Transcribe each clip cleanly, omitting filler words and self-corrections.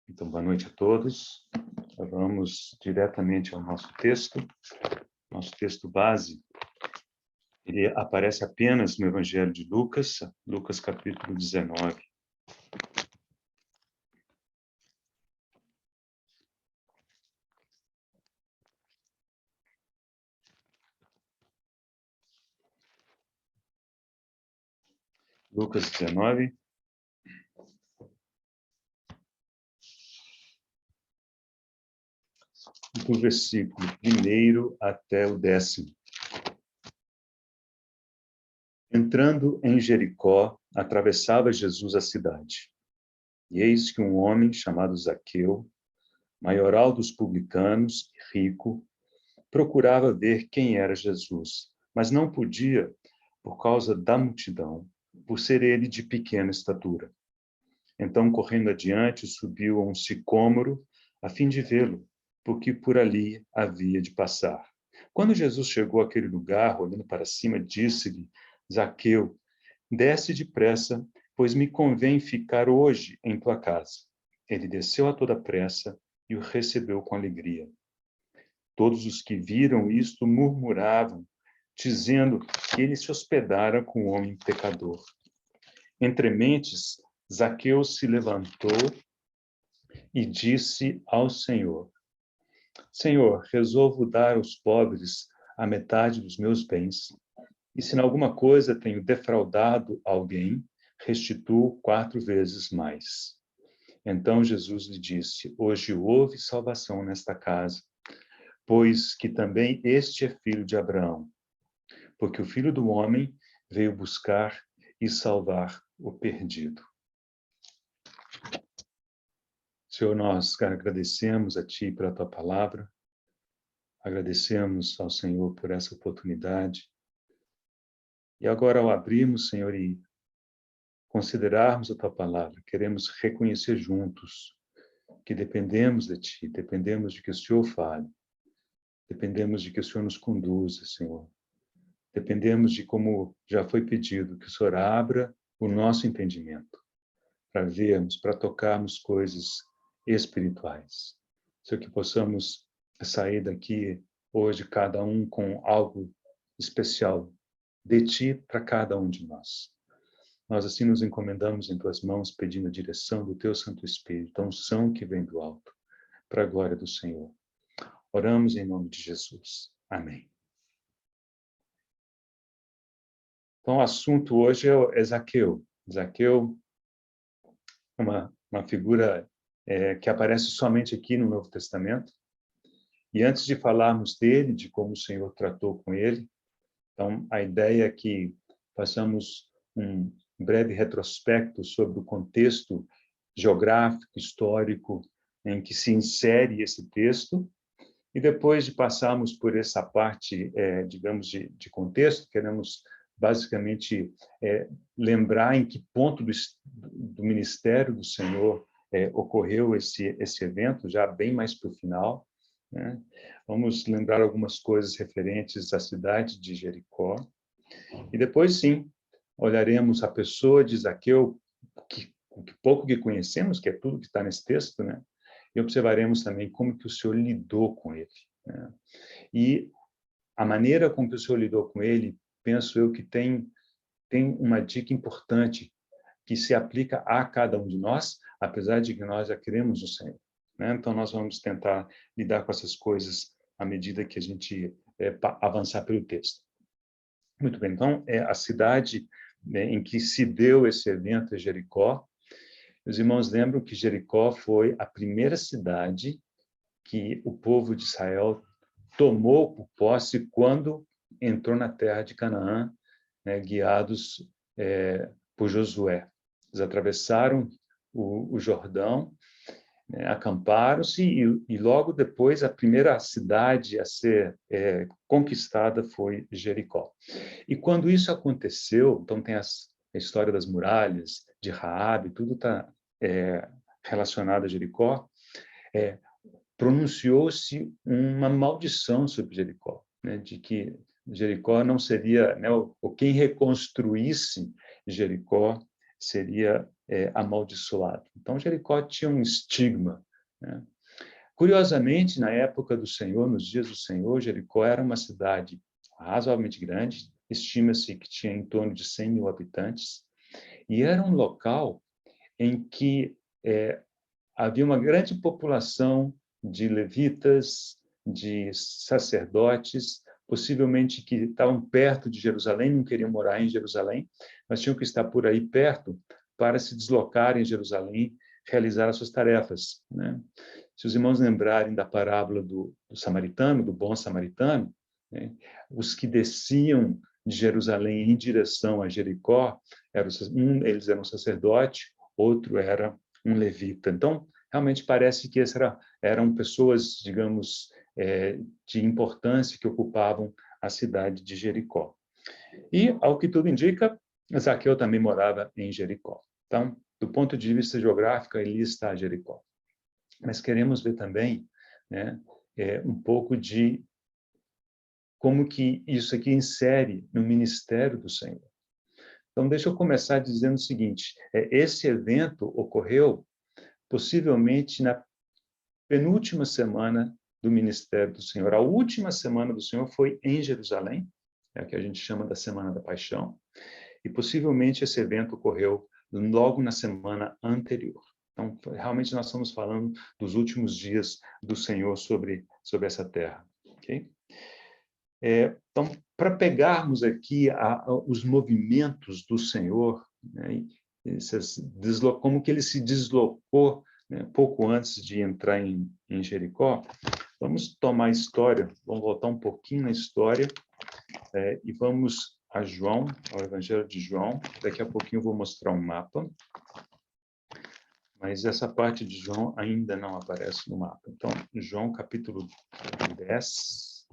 Então, boa noite a todos. Vamos diretamente ao nosso texto. Nosso texto base, ele aparece apenas no Evangelho de Lucas, Lucas capítulo 19. Lucas 19. Do versículo 1º até o 10º. Entrando em Jericó, atravessava Jesus a cidade. E eis que um homem chamado Zaqueu, maioral dos publicanos e rico, procurava ver quem era Jesus, mas não podia por causa da multidão, por ser ele de pequena estatura. Então, correndo adiante, subiu a um sicômoro a fim de vê-lo, porque por ali havia de passar. Quando Jesus chegou àquele lugar, olhando para cima, disse-lhe: Zaqueu, desce depressa, pois me convém ficar hoje em tua casa. Ele desceu a toda pressa e o recebeu com alegria. Todos os que viram isto murmuravam, dizendo que ele se hospedara com um homem pecador. Entre mentes, Zaqueu se levantou e disse ao Senhor: Senhor, resolvo dar aos pobres a metade dos meus bens, e se em alguma coisa tenho defraudado alguém, restituo 4 vezes mais. Então Jesus lhe disse: Hoje houve salvação nesta casa, pois que também este é filho de Abraão, porque o Filho do Homem veio buscar e salvar o perdido. Senhor, nós agradecemos a Ti pela Tua palavra, agradecemos ao Senhor por essa oportunidade. E agora, ao abrirmos, Senhor, e considerarmos a Tua palavra, queremos reconhecer juntos que dependemos de Ti, dependemos de que o Senhor fale, dependemos de que o Senhor nos conduza, Senhor. Dependemos de, como já foi pedido, que o Senhor abra o nosso entendimento para vermos, para tocarmos coisas espirituais. Senhor, que possamos sair daqui hoje, cada um com algo especial de Ti para cada um de nós. Nós assim nos encomendamos em Tuas mãos, pedindo a direção do Teu Santo Espírito, a unção que vem do alto, para a glória do Senhor. Oramos em nome de Jesus. Amém. Então, o assunto hoje é Zaqueu. Zaqueu é uma figura que aparece somente aqui no Novo Testamento. E antes de falarmos dele, de como o Senhor tratou com ele, então, a ideia é que façamos um breve retrospecto sobre o contexto geográfico, histórico, em que se insere esse texto. E depois de passarmos por essa parte, digamos, de contexto, queremos basicamente lembrar em que ponto do ministério do Senhor ocorreu esse evento, já bem mais para o final, né? Vamos lembrar algumas coisas referentes à cidade de Jericó. E depois, sim, olharemos a pessoa de Zaqueu, o que pouco que conhecemos, que é tudo que está nesse texto, né? E observaremos também como que o Senhor lidou com ele, né? E a maneira com que o Senhor lidou com ele, penso eu que tem uma dica importante que se aplica a cada um de nós, apesar de que nós já queremos o Senhor, né? Então, nós vamos tentar lidar com essas coisas à medida que a gente avançar pelo texto. Muito bem, então, a cidade, né, em que se deu esse evento é Jericó. Os irmãos lembram que Jericó foi a primeira cidade que o povo de Israel tomou por posse quando entrou na terra de Canaã, né, guiados por Josué. Eles atravessaram o Jordão, né, acamparam-se e logo depois a primeira cidade a ser conquistada foi Jericó. E quando isso aconteceu, então tem a história das muralhas, de Raabe, tudo está relacionado a Jericó, pronunciou-se uma maldição sobre Jericó, né, de que Jericó não seria, né, ou quem reconstruísse Jericó seria amaldiçoado. Então, Jericó tinha um estigma, né? Curiosamente, na época do Senhor, nos dias do Senhor, Jericó era uma cidade razoavelmente grande, estima-se que tinha em torno de 100 mil habitantes, e era um local em que havia uma grande população de levitas, de sacerdotes, possivelmente que estavam perto de Jerusalém, não queriam morar em Jerusalém, mas tinham que estar por aí perto para se deslocar em Jerusalém, realizar as suas tarefas, né? Se os irmãos lembrarem da parábola do samaritano, do bom samaritano, né? Os que desciam de Jerusalém em direção a Jericó, eles eram um sacerdote, outro era um levita. Então, realmente parece que eram pessoas, digamos, de importância que ocupavam a cidade de Jericó. E, ao que tudo indica, Zaqueu também morava em Jericó. Então, do ponto de vista geográfico, ali está Jericó. Mas queremos ver também, né, um pouco de como que isso aqui insere no ministério do Senhor. Então, deixa eu começar dizendo o seguinte, esse evento ocorreu possivelmente na penúltima semana do ministério do Senhor. A última semana do Senhor foi em Jerusalém, é a que a gente chama da Semana da Paixão, e possivelmente esse evento ocorreu logo na semana anterior. Então, realmente nós estamos falando dos últimos dias do Senhor sobre essa terra. Okay? Então, para pegarmos aqui os movimentos do Senhor, né, como que ele se deslocou, né, pouco antes de entrar em Jericó, vamos tomar a história, vamos voltar um pouquinho na história, e vamos a João, ao Evangelho de João. Daqui a pouquinho eu vou mostrar um mapa, mas essa parte de João ainda não aparece no mapa. Então, João capítulo 10.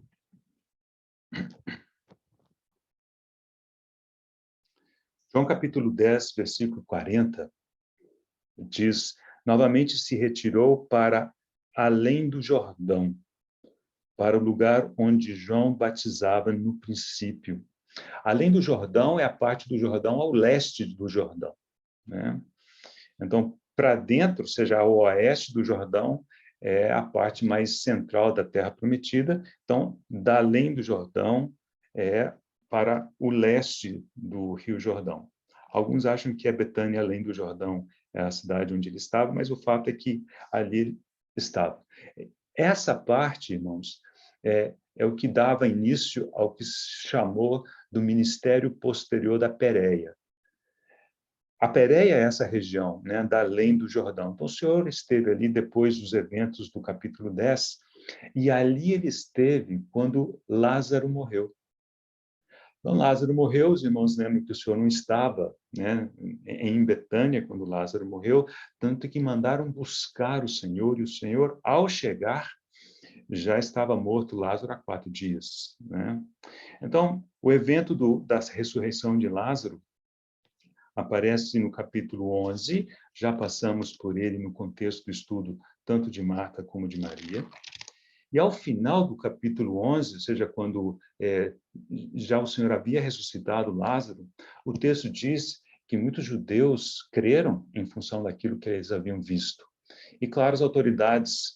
João capítulo 10, versículo 40, diz, novamente se retirou para além do Jordão, para o lugar onde João batizava no princípio. Além do Jordão é a parte do Jordão ao leste do Jordão, né? Então, para dentro, ou seja, ao oeste do Jordão, é a parte mais central da Terra Prometida. Então, da além do Jordão é para o leste do Rio Jordão. Alguns acham que é Betânia, além do Jordão, é a cidade onde ele estava, mas o fato é que ali ele estava. Essa parte, irmãos, é o que dava início ao que se chamou do ministério posterior da Pérea. A Pérea é essa região, né, da além do Jordão. Então, o Senhor esteve ali depois dos eventos do capítulo 10, e ali ele esteve quando Lázaro morreu. Então, Lázaro morreu, os irmãos lembram que o Senhor não estava, né, em Betânia quando Lázaro morreu, tanto que mandaram buscar o Senhor, e o Senhor, ao chegar, já estava morto Lázaro há 4 dias, né? Então, o evento da ressurreição de Lázaro aparece no capítulo 11, já passamos por ele no contexto do estudo tanto de Marta como de Maria. E ao final do capítulo 11, ou seja, quando já o Senhor havia ressuscitado Lázaro, o texto diz que muitos judeus creram em função daquilo que eles haviam visto. E, claro, as autoridades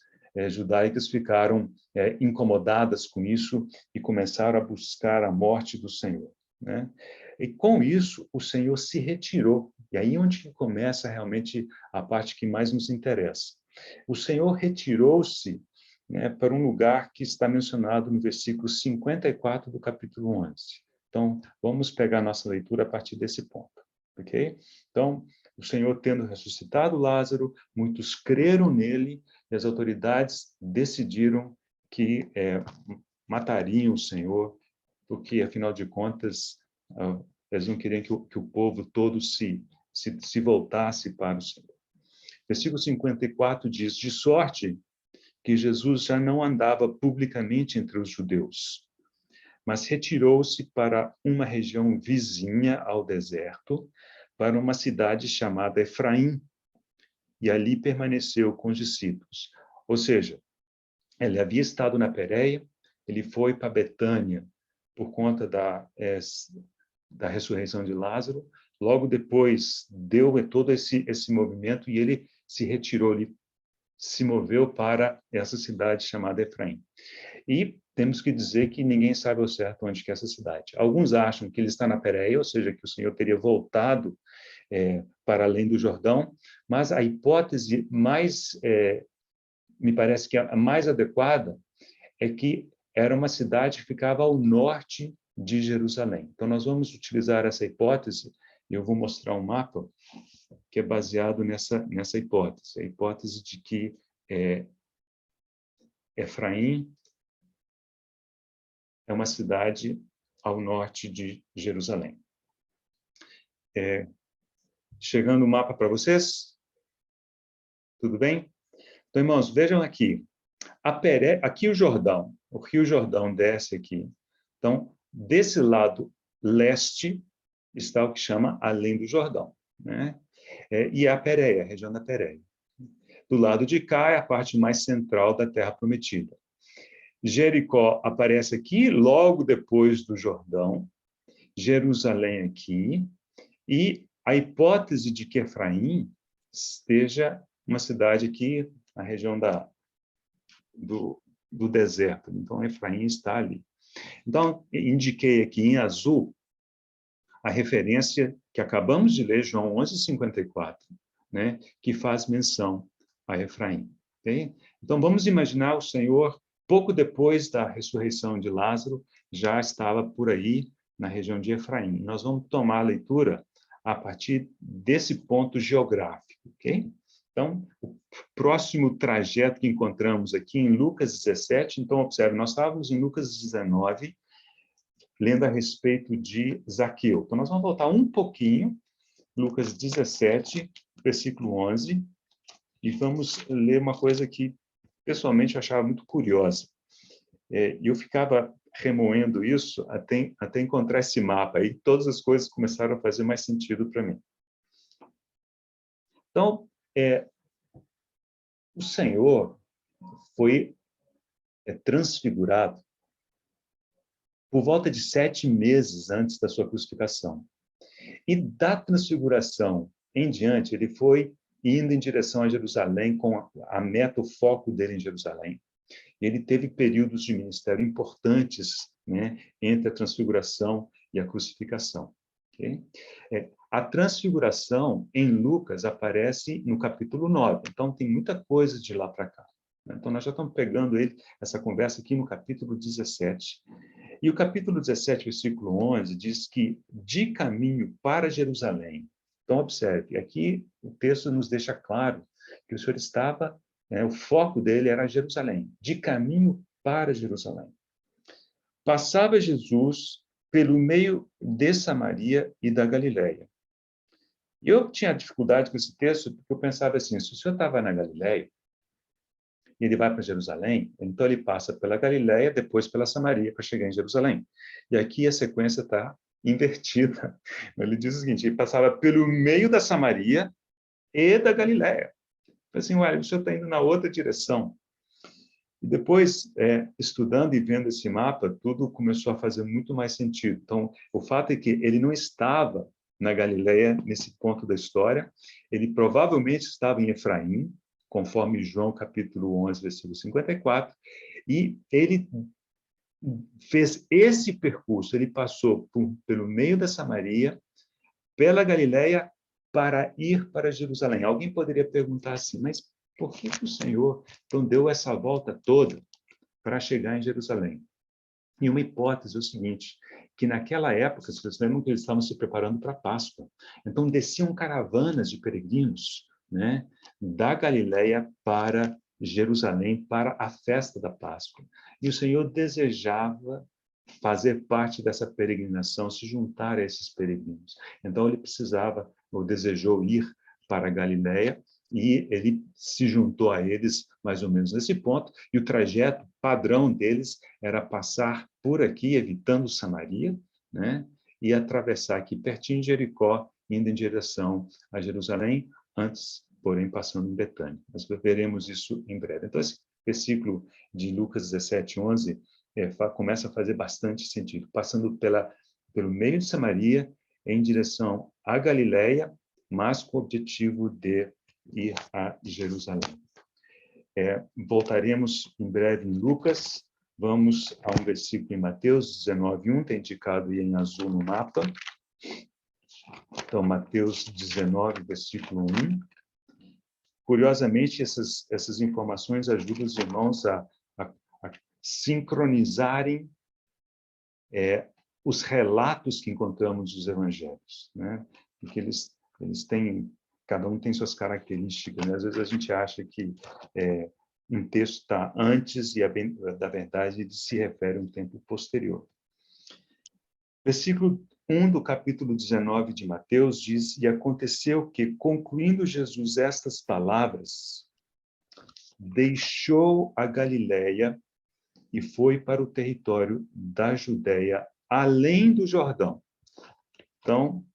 judaicas ficaram incomodadas com isso e começaram a buscar a morte do Senhor, né? E com isso, o Senhor se retirou. E aí é onde começa realmente a parte que mais nos interessa. O Senhor retirou-se, né, para um lugar que está mencionado no versículo 54 do capítulo 11. Então, vamos pegar nossa leitura a partir desse ponto, ok? Então, o Senhor tendo ressuscitado Lázaro, muitos creram nele, e as autoridades decidiram que matariam o Senhor, porque, afinal de contas, eles não queriam que o povo todo se voltasse para o Senhor. Versículo 54 diz, de sorte que Jesus já não andava publicamente entre os judeus, mas retirou-se para uma região vizinha ao deserto, para uma cidade chamada Efraim, e ali permaneceu com os discípulos. Ou seja, ele havia estado na Pérea, ele foi para Betânia por conta da ressurreição de Lázaro. Logo depois, deu todo esse movimento e ele se retirou, ele se moveu para essa cidade chamada Efraim. E temos que dizer que ninguém sabe ao certo onde que é essa cidade. Alguns acham que ele está na Pérea, ou seja, que o Senhor teria voltado para além do Jordão, mas a hipótese mais, me parece que a mais adequada é que era uma cidade que ficava ao norte de Jerusalém. Então, nós vamos utilizar essa hipótese, e eu vou mostrar um mapa que é baseado nessa hipótese, a hipótese de que Efraim é uma cidade ao norte de Jerusalém. Chegando o mapa para vocês? Tudo bem? Então, irmãos, vejam aqui. Aqui o Jordão, o Rio Jordão desce aqui. Então, desse lado leste está o que chama além do Jordão, né? E a Pérea, a região da Pérea. Do lado de cá é a parte mais central da Terra Prometida. Jericó aparece aqui logo depois do Jordão, Jerusalém aqui, e a hipótese de que Efraim esteja uma cidade aqui na região do deserto. Então, Efraim está ali. Então, indiquei aqui em azul a referência que acabamos de ler, João 11:54, né, que faz menção a Efraim. Okay? Então, vamos imaginar o Senhor, pouco depois da ressurreição de Lázaro, já estava por aí, na região de Efraim. Nós vamos tomar a leitura a partir desse ponto geográfico. Ok? Então, o próximo trajeto que encontramos aqui em Lucas 17, então, observe, nós estávamos em Lucas 19, lendo a respeito de Zaqueu. Então, nós vamos voltar um pouquinho, Lucas 17, versículo 11, e vamos ler uma coisa que, pessoalmente, eu achava muito curiosa. E eu ficava remoendo isso até encontrar esse mapa. Aí todas as coisas começaram a fazer mais sentido para mim. Então, o Senhor foi transfigurado por volta de 7 meses antes da sua crucificação. E da transfiguração em diante, ele foi indo em direção a Jerusalém, com a meta, o foco dele em Jerusalém. Ele teve períodos de ministério importantes, né, entre a transfiguração e a crucificação. Okay? A transfiguração, em Lucas, aparece no capítulo 9. Então, tem muita coisa de lá para cá. Então, nós já estamos pegando essa conversa aqui no capítulo 17. E o capítulo 17, versículo 11, diz que de caminho para Jerusalém. Então, observe, aqui o texto nos deixa claro que o Senhor estava, o foco dele era Jerusalém, de caminho para Jerusalém. Passava Jesus pelo meio de Samaria e da Galileia. E eu tinha dificuldade com esse texto, porque eu pensava assim, se o Senhor estava na Galileia, e ele vai para Jerusalém, então ele passa pela Galileia, depois pela Samaria, para chegar em Jerusalém. E aqui a sequência está invertida. Ele diz o seguinte, ele passava pelo meio da Samaria e da Galileia. Assim, olha, o senhor está indo na outra direção. E depois, estudando e vendo esse mapa, tudo começou a fazer muito mais sentido. Então, o fato é que ele não estava na Galileia nesse ponto da história, ele provavelmente estava em Efraim, conforme João capítulo 11, versículo 54, e ele fez esse percurso, ele passou pelo meio da Samaria, pela Galileia, para ir para Jerusalém. Alguém poderia perguntar assim, mas por que o Senhor então deu essa volta toda para chegar em Jerusalém? E uma hipótese é o seguinte, que naquela época, vocês lembram que eles estavam se preparando para a Páscoa. Então, desciam caravanas de peregrinos, né, da Galileia para Jerusalém, para a festa da Páscoa. E o Senhor desejava fazer parte dessa peregrinação, se juntar a esses peregrinos. Então, ele precisava, ou desejou ir para a Galileia, e ele se juntou a eles mais ou menos nesse ponto, e o trajeto padrão deles era passar por aqui, evitando Samaria, né, e atravessar aqui pertinho de Jericó, indo em direção a Jerusalém, antes, porém, passando em Betânia. Nós veremos isso em breve. Então, esse versículo de Lucas 17, 11, começa a fazer bastante sentido. Passando pelo meio de Samaria, em direção à Galileia, mas com o objetivo de ir a Jerusalém. Voltaremos em breve em Lucas. Vamos a um versículo em Mateus 19:1, está indicado aí em azul no mapa. Então, Mateus 19, versículo 1. Curiosamente, essas informações ajudam os irmãos a sincronizarem os relatos que encontramos nos evangelhos, né? Porque eles têm, cada um tem suas características, né? Às vezes a gente acha que um texto está antes e, da verdade, ele se refere a um tempo posterior. Versículo 1 do capítulo 19 de Mateus diz: E aconteceu que, concluindo Jesus estas palavras, deixou a Galileia e foi para o território da Judeia, além do Jordão. Então,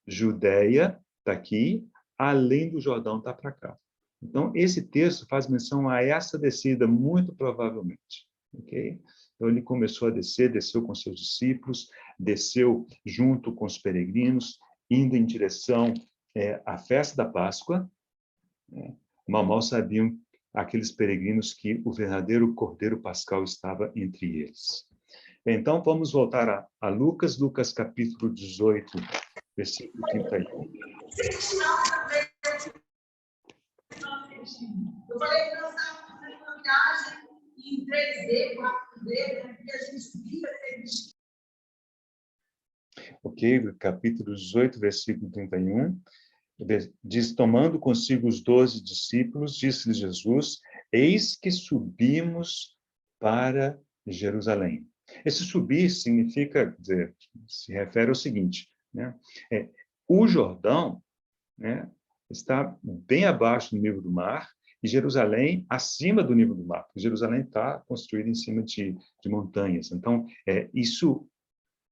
Judeia está aqui, além do Jordão está para cá. Então, esse texto faz menção a essa descida, muito provavelmente. Okay? Então, ele começou a descer, desceu com seus discípulos, desceu junto com os peregrinos, indo em direção à festa da Páscoa. Mal sabiam aqueles peregrinos que o verdadeiro Cordeiro Pascal estava entre eles. Então, vamos voltar a Lucas, Lucas capítulo 18, versículo 31. Eu falei que nós estávamos fazendo uma viagem em 3D, 4D, porque a gente via aqueles... Ok, capítulo 18, versículo 31. Diz, tomando consigo os 12 discípulos, disse-lhes Jesus: Eis que subimos para Jerusalém. Esse subir significa, se refere ao seguinte, né? O Jordão, né, está bem abaixo do nível do mar, e Jerusalém acima do nível do mar. Jerusalém está construída em cima de montanhas. Então,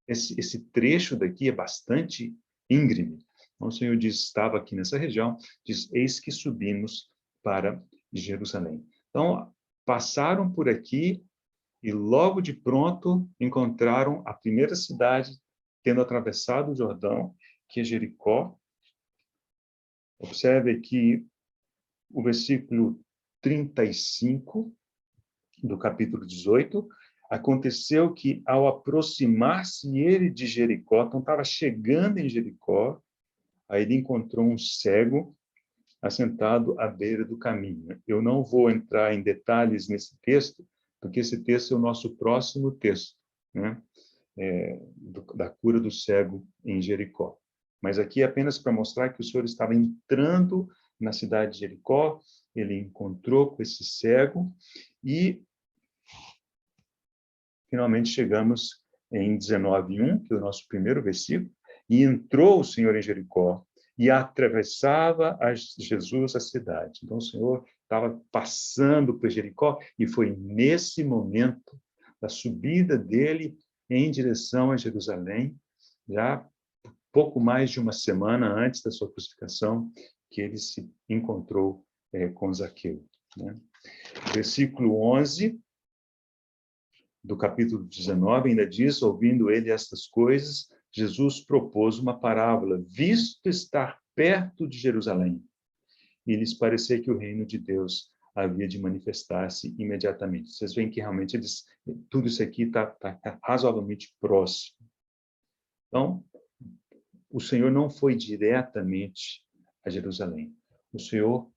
esse trecho daqui é bastante íngreme. Então, o Senhor diz, estava aqui nessa região, diz, eis que subimos para Jerusalém. Então, passaram por aqui e logo de pronto encontraram a primeira cidade, tendo atravessado o Jordão, que é Jericó. Observe aqui o versículo 35 do capítulo 18. Aconteceu que, ao aproximar-se ele de Jericó, então estava chegando em Jericó, aí ele encontrou um cego assentado à beira do caminho. Eu não vou entrar em detalhes nesse texto, porque esse texto é o nosso próximo texto, né? Da cura do cego em Jericó. Mas aqui é apenas para mostrar que o Senhor estava entrando na cidade de Jericó, ele encontrou com esse cego e finalmente chegamos em 19:1, que é o nosso primeiro versículo, e entrou o Senhor em Jericó e atravessava Jesus a cidade. Então o Senhor estava passando por Jericó e foi nesse momento da subida dele em direção a Jerusalém, já pouco mais de uma semana antes da sua crucificação, que ele se encontrou com Zaqueu, né? Versículo 11 do capítulo 19 ainda diz, ouvindo ele estas coisas, Jesus propôs uma parábola, visto estar perto de Jerusalém, e lhes parecia que o reino de Deus havia de manifestar-se imediatamente. Vocês veem que realmente tudo isso aqui está razoavelmente próximo. Então, o Senhor não foi diretamente a Jerusalém. O Senhor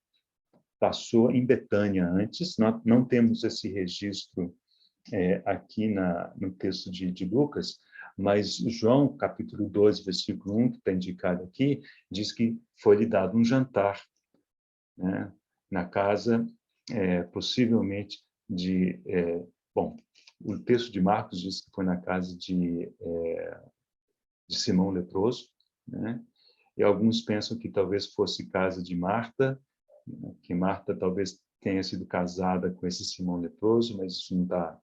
passou em Betânia antes, não temos esse registro aqui no texto de Lucas, mas João, capítulo 12, versículo 1, que está indicado aqui, diz que foi-lhe dado um jantar, né, na casa, possivelmente, bom, o texto de Marcos diz que foi na casa de Simão leproso, né? E alguns pensam que talvez fosse casa de Marta, né? Que Marta talvez tenha sido casada com esse Simão leproso, mas isso não está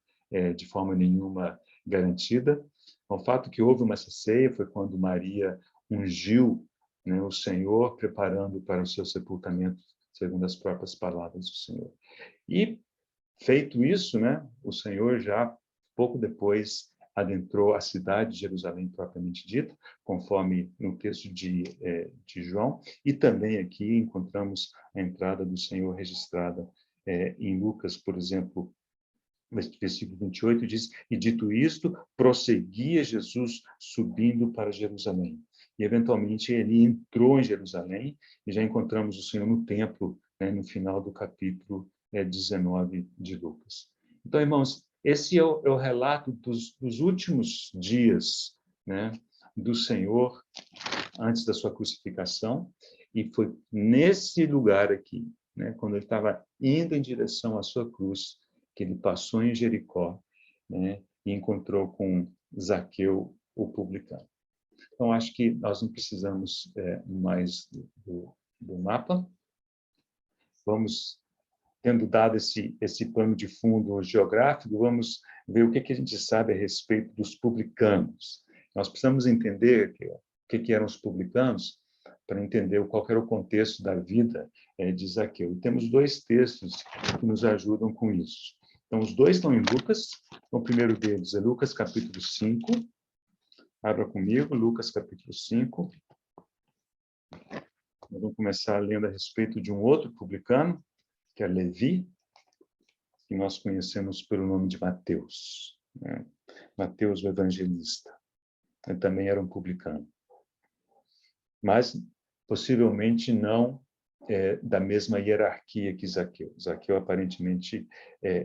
de forma nenhuma garantida. O fato que houve uma ceia foi quando Maria ungiu, né, o Senhor, preparando para o seu sepultamento, segundo as próprias palavras do Senhor. E, feito isso, né, o Senhor já, pouco depois, adentrou a cidade de Jerusalém propriamente dita, conforme no texto de João, e também aqui encontramos a entrada do Senhor registrada em Lucas, por exemplo, versículo 28 diz: "E dito isto, prosseguia Jesus subindo para Jerusalém." E, eventualmente, ele entrou em Jerusalém, e já encontramos o Senhor no templo, né, no final do capítulo 19 de Lucas. Então, irmãos, esse é o relato dos últimos dias, né, do Senhor, antes da sua crucificação, e foi nesse lugar aqui, né, quando ele estava indo em direção à sua cruz, que ele passou em Jericó, né, e encontrou com Zaqueu, o publicano. Então, acho que nós não precisamos mais do mapa. Vamos, tendo dado esse pano de fundo geográfico, vamos ver o que a gente sabe a respeito dos publicanos. Nós precisamos entender o que eram os publicanos para entender qual era o contexto da vida de Zaqueu. E temos dois textos que nos ajudam com isso. Então, os dois estão em Lucas. O primeiro deles é Lucas, capítulo 5. Abra comigo, Lucas, capítulo 5. Nós vamos começar lendo a respeito de um outro publicano, que é Levi, que nós conhecemos pelo nome de Mateus, né? Mateus, o evangelista. Ele também era um publicano. Mas, possivelmente, não da mesma hierarquia que Zaqueu. Zaqueu, aparentemente,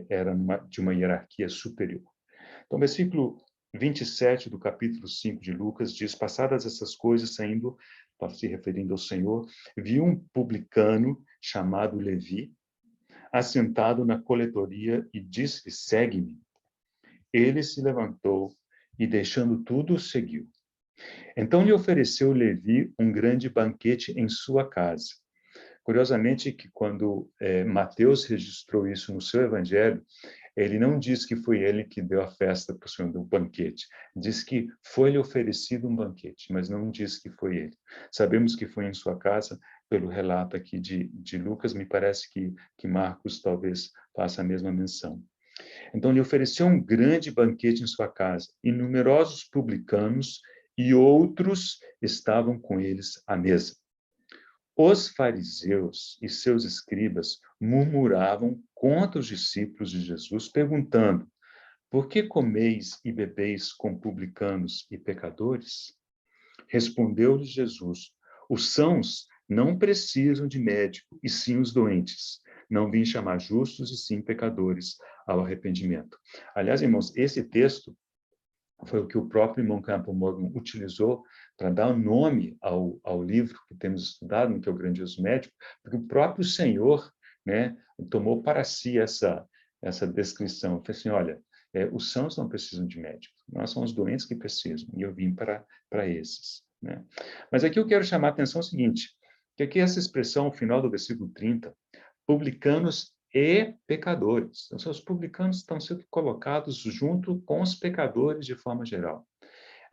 era de uma hierarquia superior. Então, versículo 27 do capítulo 5 de Lucas diz: "Passadas essas coisas, saindo, se referindo ao Senhor, viu um publicano chamado Levi, assentado na coletoria, e disse-lhe: segue-me. Ele se levantou e, deixando tudo, o seguiu. Então lhe ofereceu Levi um grande banquete em sua casa." Curiosamente, que quando Mateus registrou isso no seu evangelho, ele não diz que foi ele que deu a festa para o Senhor, do banquete. Diz que foi-lhe oferecido um banquete, mas não diz que foi ele. Sabemos que foi em sua casa, pelo relato aqui de Lucas. Me parece que Marcos talvez faça a mesma menção. Então, lhe ofereceu um grande banquete em sua casa, e numerosos publicanos e outros estavam com eles à mesa. Os fariseus e seus escribas murmuravam contra os discípulos de Jesus, perguntando: "Por que comeis e bebeis com publicanos e pecadores?" Respondeu-lhes Jesus: "Os sãos não precisam de médico, e sim os doentes. Não vim chamar justos, e sim pecadores ao arrependimento." Aliás, irmãos, esse texto foi o que o próprio irmão Campbell Morgan utilizou para dar o nome ao livro que temos estudado, que é o Grandioso Médico, porque o próprio Senhor, né, tomou para si essa descrição. Ele falou assim: olha, os sãos não precisam de médico, nós somos os doentes que precisam, e eu vim para esses. Né? Mas aqui eu quero chamar a atenção o seguinte, que aqui essa expressão, ao final do versículo 30, publicanos e pecadores. Então, os publicanos estão sendo colocados junto com os pecadores de forma geral.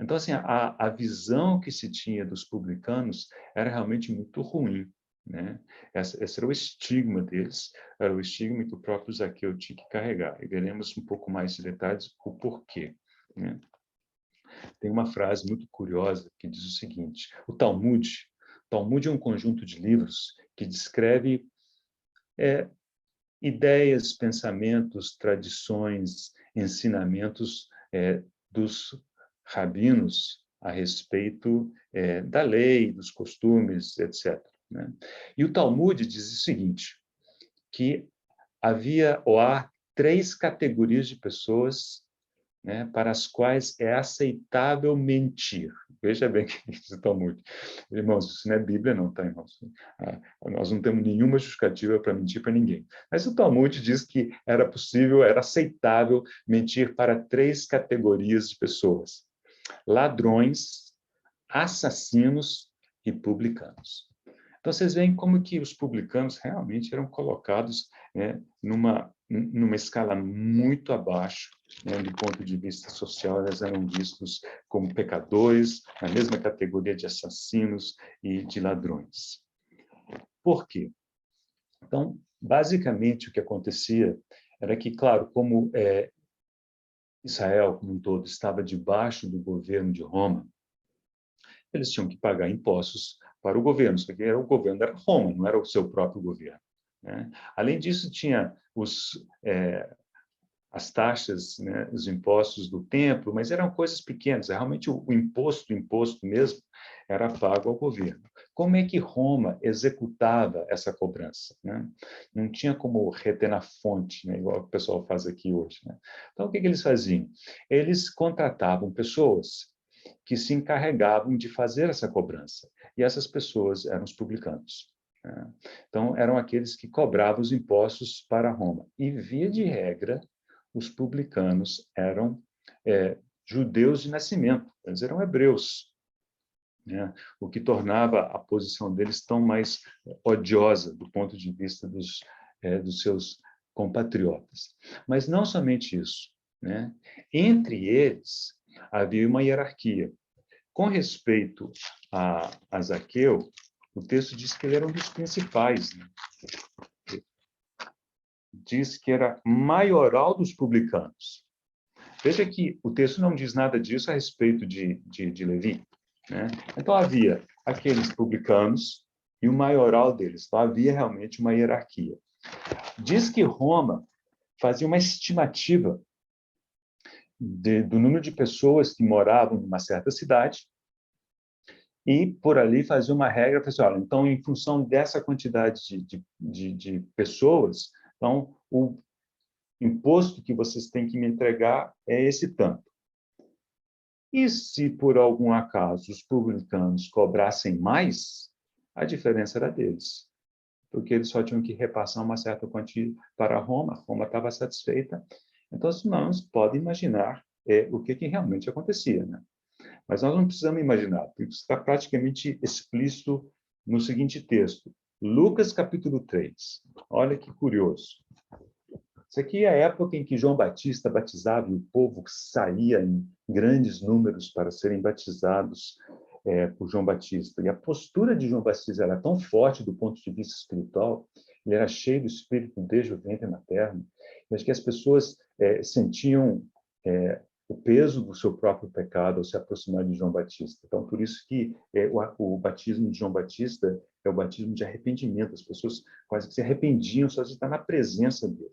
Então, assim, a visão que se tinha dos publicanos era realmente muito ruim, né? Esse era o estigma deles, era o estigma que o próprio Zaqueu tinha que carregar. E veremos um pouco mais de detalhes o porquê, né? Tem uma frase muito curiosa que diz o seguinte: o Talmud é um conjunto de livros que descreve ideias, pensamentos, tradições, ensinamentos dos rabinos a respeito da lei, dos costumes, etc. Né? E o Talmud diz o seguinte, que havia ou há 3 categorias de pessoas, né, para as quais é aceitável mentir. Veja bem o que diz o Talmud. Irmãos, isso não é Bíblia não, tá, irmãos? Nós não temos nenhuma justificativa para mentir para ninguém. Mas o Talmud diz que era possível, era aceitável mentir para 3 categorias de pessoas: ladrões, assassinos e publicanos. Então, vocês veem como que os publicanos realmente eram colocados, né, numa escala muito abaixo, né, do ponto de vista social. Eles eram vistos como pecadores, na mesma categoria de assassinos e de ladrões. Por quê? Então, basicamente, o que acontecia era que, claro, como Israel, como um todo, estava debaixo do governo de Roma, eles tinham que pagar impostos para o governo, só que o governo era Roma, não era o seu próprio governo, né? Além disso, tinha as taxas, né, os impostos do templo, mas eram coisas pequenas, realmente o imposto mesmo, era pago ao governo. Como é que Roma executava essa cobrança, né? Não tinha como reter na fonte, né, igual o pessoal faz aqui hoje, né? Então, o que eles faziam? Eles contratavam pessoas que se encarregavam de fazer essa cobrança, e essas pessoas eram os publicanos, né? Então, eram aqueles que cobravam os impostos para Roma. E, via de regra, os publicanos eram judeus de nascimento, eles eram hebreus, né? O que tornava a posição deles tão mais odiosa do ponto de vista dos seus compatriotas. Mas não somente isso, né? Entre eles havia uma hierarquia. Com respeito a Zaqueu, o texto diz que ele era um dos principais, né? Diz que era maioral dos publicanos. Veja que o texto não diz nada disso a respeito de Levi, né? Então, havia aqueles publicanos e o maioral deles. Então, havia realmente uma hierarquia. Diz que Roma fazia uma estimativa do número de pessoas que moravam numa certa cidade e, por ali, fazia uma regra, assim, olha, então, em função dessa quantidade de pessoas, então, o imposto que vocês têm que me entregar é esse tanto. E se, por algum acaso, os publicanos cobrassem mais, a diferença era deles, porque eles só tinham que repassar uma certa quantia para Roma, Roma estava satisfeita. Então, os irmãos podem imaginar o que realmente acontecia, né? Mas nós não precisamos imaginar, porque está praticamente explícito no seguinte texto, Lucas capítulo 3. Olha que curioso. Isso aqui é a época em que João Batista batizava e o povo saía em grandes números para serem batizados por João Batista. E a postura de João Batista era tão forte do ponto de vista espiritual, ele era cheio do Espírito desde o ventre materno, mas que as pessoas sentiam o peso do seu próprio pecado ao se aproximar de João Batista. Então, por isso que o batismo de João Batista é o batismo de arrependimento. As pessoas quase que se arrependiam só de estar na presença dele.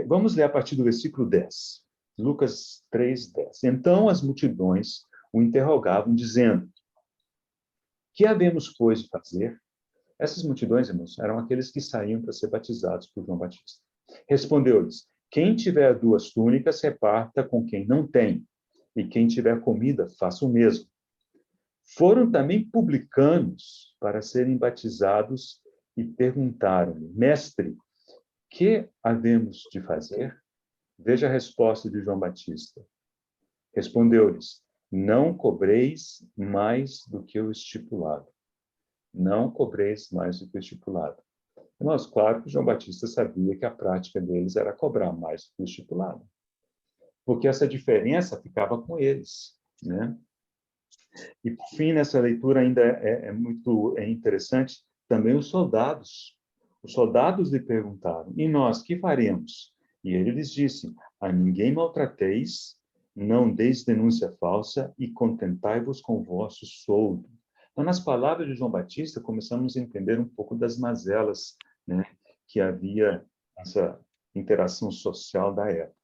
Vamos ler a partir do versículo 10. Lucas 3:10. Então as multidões o interrogavam, dizendo: que havemos, pois, de fazer? Essas multidões, irmãos, eram aqueles que saíam para ser batizados por João Batista. Respondeu-lhes: quem tiver 2 túnicas, reparta com quem não tem, e quem tiver comida, faça o mesmo. Foram também publicanos para serem batizados e perguntaram-lhe: mestre, que havemos de fazer? Veja a resposta de João Batista. Respondeu-lhes: não cobreis mais do que o estipulado. Não cobreis mais do que o estipulado. Irmãos, claro que João Batista sabia que a prática deles era cobrar mais do que o estipulado, porque essa diferença ficava com eles, né? E, por fim, nessa leitura ainda é muito interessante, também os soldados. Os soldados lhe perguntaram: e nós, que faremos? E ele lhes disse: a ninguém maltrateis, não deis denúncia falsa e contentai-vos com o vosso soldo. Então, nas palavras de João Batista, começamos a entender um pouco das mazelas, né, que havia nessa interação social da época.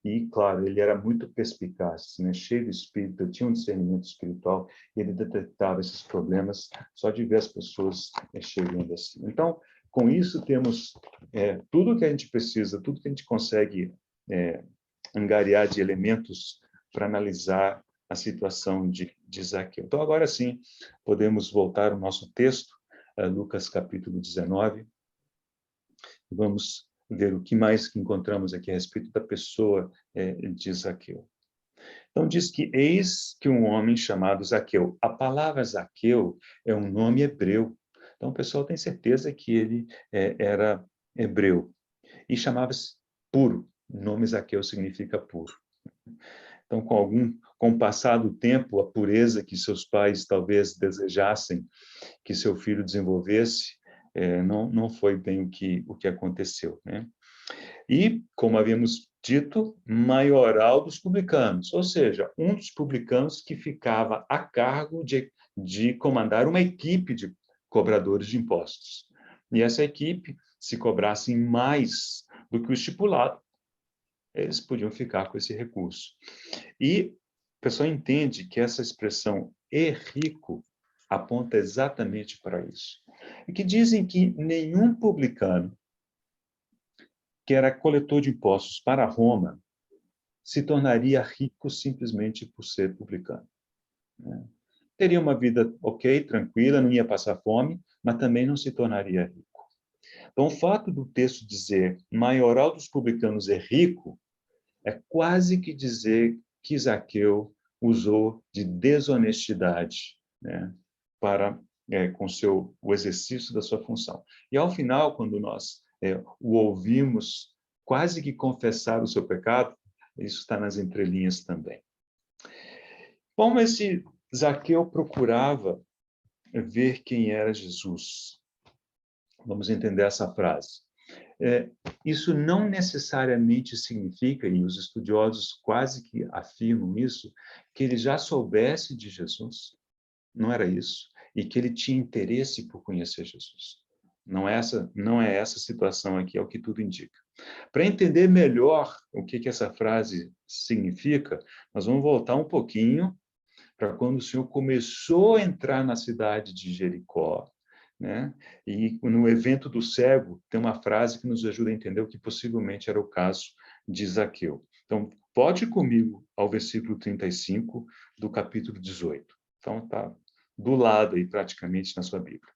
E, claro, ele era muito perspicaz, né? Cheio de espírito, tinha um discernimento espiritual, e ele detectava esses problemas só de ver as pessoas chegando assim. Então, com isso, temos tudo que a gente precisa, tudo que a gente consegue angariar de elementos para analisar a situação de Zaqueu. Então, agora sim, podemos voltar ao nosso texto, Lucas capítulo 19, e vamos ver o que mais que encontramos aqui a respeito da pessoa de Zaqueu. Então, diz que eis que um homem chamado Zaqueu. A palavra Zaqueu é um nome hebreu. Então, o pessoal tem certeza que ele era hebreu. E chamava-se puro. O nome Zaqueu significa puro. Então, com o passar do tempo, a pureza que seus pais talvez desejassem que seu filho desenvolvesse, não foi bem o que aconteceu, né? E, como havíamos dito, maioral dos publicanos, ou seja, um dos publicanos que ficava a cargo de comandar uma equipe de cobradores de impostos. E essa equipe, se cobrassem mais do que o estipulado, eles podiam ficar com esse recurso. E o pessoal entende que essa expressão "é rico" aponta exatamente para isso. E que dizem que nenhum publicano que era coletor de impostos para Roma se tornaria rico simplesmente por ser publicano, né? Teria uma vida ok, tranquila, não ia passar fome, mas também não se tornaria rico. Então, o fato do texto dizer maioral dos publicanos é rico, é quase que dizer que Zaqueu usou de desonestidade, né, para com o exercício da sua função. E ao final, quando nós o ouvimos quase que confessar o seu pecado, isso está nas entrelinhas também. Como esse Zaqueu procurava ver quem era Jesus? Vamos entender essa frase. Isso não necessariamente significa, e os estudiosos quase que afirmam isso, que ele já soubesse de Jesus. Não era isso. E que ele tinha interesse por conhecer Jesus. Não é essa situação aqui, é o que tudo indica. Para entender melhor o que essa frase significa, nós vamos voltar um pouquinho para quando o Senhor começou a entrar na cidade de Jericó, né? E no evento do cego, tem uma frase que nos ajuda a entender o que possivelmente era o caso de Zaqueu. Então, pode ir comigo ao versículo 35 do capítulo 18. Então, está do lado aí, praticamente, na sua Bíblia.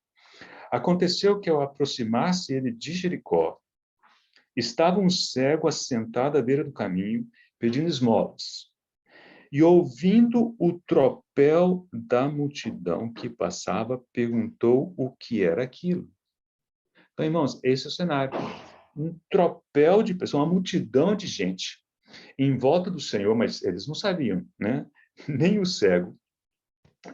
Aconteceu que, ao aproximar-se ele de Jericó, estava um cego assentado à beira do caminho, pedindo esmolas. E, ouvindo o tropel da multidão que passava, perguntou o que era aquilo. Então, irmãos, esse é o cenário. Um tropel de pessoas, uma multidão de gente em volta do Senhor, mas eles não sabiam, né? Nem o cego,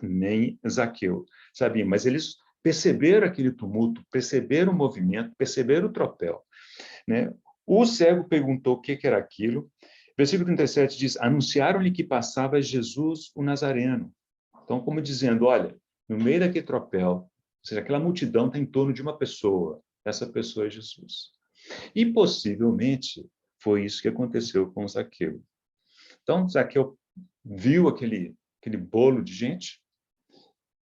nem Zaqueu sabiam, mas eles perceberam aquele tumulto, perceberam o movimento, perceberam o tropel, né? O cego perguntou o que era aquilo. Versículo 37 diz: anunciaram-lhe que passava Jesus o Nazareno. Então, como dizendo, olha, no meio daquele tropel, ou seja, aquela multidão está em torno de uma pessoa, essa pessoa é Jesus. E possivelmente foi isso que aconteceu com Zaqueu. Então, Zaqueu viu aquele bolo de gente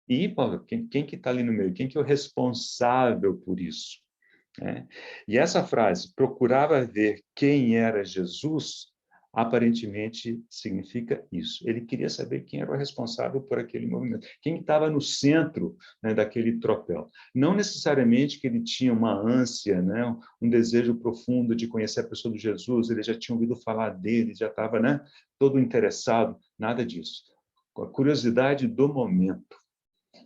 e, Paulo, quem que está ali no meio? Quem que é o responsável por isso? E essa frase, procurava ver quem era Jesus, aparentemente significa isso. Ele queria saber quem era o responsável por aquele movimento, quem estava no centro, né, daquele tropel. Não necessariamente que ele tinha uma ânsia, né, um desejo profundo de conhecer a pessoa de Jesus, ele já tinha ouvido falar dele, já estava, né, todo interessado, nada disso. A curiosidade do momento.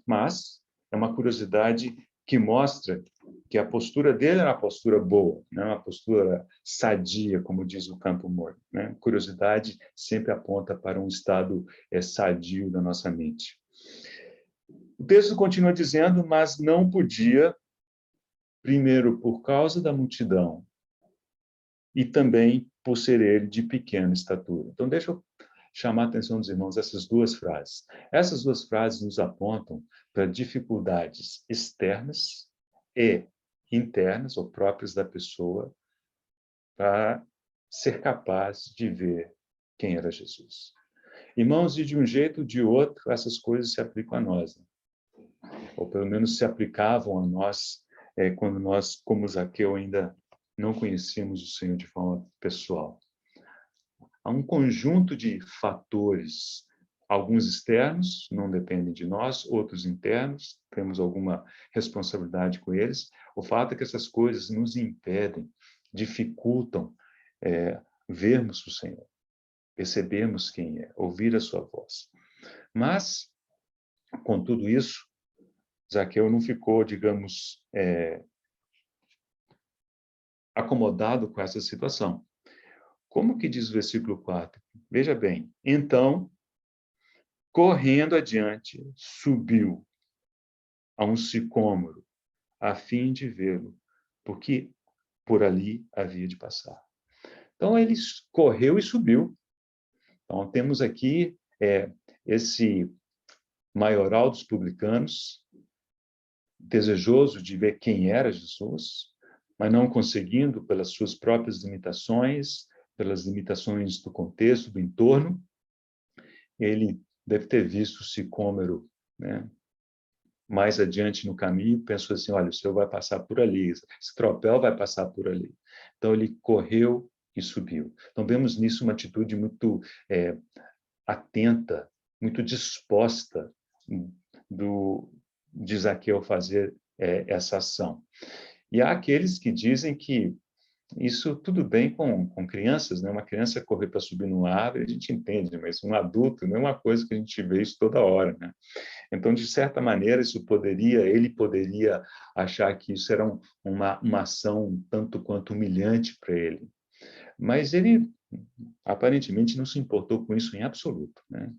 Mas é uma curiosidade que mostra que a postura dele era uma postura boa, não uma postura sadia, como diz o Campo Moore, né? Curiosidade sempre aponta para um estado sadio da nossa mente. O texto continua dizendo, mas não podia, primeiro por causa da multidão e também por ser ele de pequena estatura. Então, deixa eu chamar a atenção dos irmãos essas duas frases. Essas duas frases nos apontam para dificuldades externas e internas, ou próprias da pessoa, para ser capaz de ver quem era Jesus. Irmãos, e de um jeito ou de outro, essas coisas se aplicam a nós, né? Ou pelo menos se aplicavam a nós quando nós, como Zaqueu, ainda não conhecíamos o Senhor de forma pessoal. Há um conjunto de fatores, alguns externos, não dependem de nós, outros internos, temos alguma responsabilidade com eles. O fato é que essas coisas nos impedem, dificultam vermos o Senhor, percebermos quem é, ouvir a sua voz. Mas, com tudo isso, Zaqueu não ficou, digamos, acomodado com essa situação. Como que diz o versículo 4? Veja bem, então, correndo adiante, subiu a um sicômoro, a fim de vê-lo, porque por ali havia de passar. Então, ele correu e subiu. Então, temos aqui esse maioral dos publicanos, desejoso de ver quem era Jesus, mas não conseguindo pelas suas próprias limitações, pelas limitações do contexto, do entorno. Ele deve ter visto o sicômoro, né, mais adiante no caminho, pensou assim, olha, o senhor vai passar por ali, esse tropel vai passar por ali. Então, ele correu e subiu. Então, vemos nisso uma atitude muito atenta, muito disposta de Zaqueu fazer essa ação. E há aqueles que dizem que isso tudo bem com crianças, né? Uma criança correr para subir numa árvore, a gente entende, mas um adulto não é uma coisa que a gente vê isso toda hora, né? Então, de certa maneira, ele poderia achar que isso era uma ação tanto quanto humilhante para ele. Mas ele, aparentemente, não se importou com isso em absoluto, né?